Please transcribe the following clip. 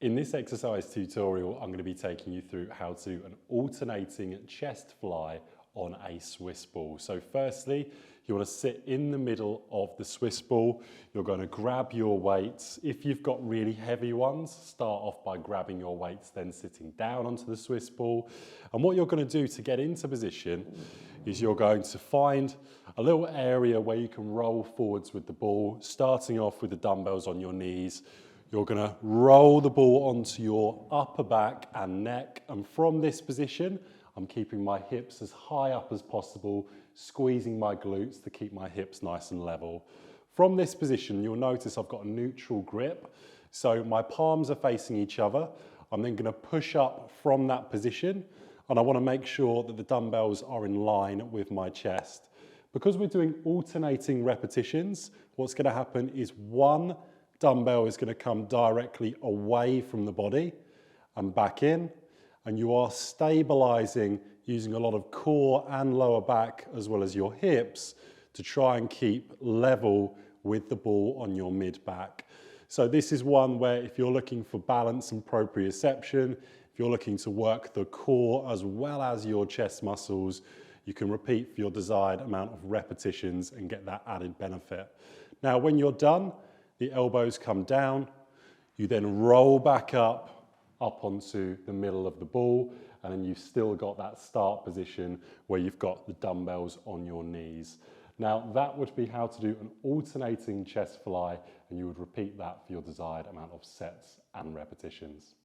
In this exercise tutorial, I'm going to be taking you through how to do an alternating chest fly on a Swiss ball. So firstly, you want to sit in the middle of the Swiss ball. You're going to grab your weights. If you've got really heavy ones, start off by grabbing your weights, then sitting down onto the Swiss ball. And what you're going to do to get into position is you're going to find a little area where you can roll forwards with the ball, starting off with the dumbbells on your knees. You're going to roll the ball onto your upper back and neck, and from this position, I'm keeping my hips as high up as possible, squeezing my glutes to keep my hips nice and level. From this position, you'll notice I've got a neutral grip, so my palms are facing each other. I'm then going to push up from that position, and I want to make sure that the dumbbells are in line with my chest. Because we're doing alternating repetitions, what's going to happen is one dumbbell is going to come directly away from the body and back in, and you are stabilizing using a lot of core and lower back as well as your hips to try and keep level with the ball on your mid back. So this is one where if you're looking for balance and proprioception, if you're looking to work the core as well as your chest muscles, you can repeat for your desired amount of repetitions and get that added benefit. Now when you're done, the elbows come down, you then roll back up onto the middle of the ball, and then you've still got that start position where you've got the dumbbells on your knees. Now that would be how to do an alternating chest fly, and you would repeat that for your desired amount of sets and repetitions.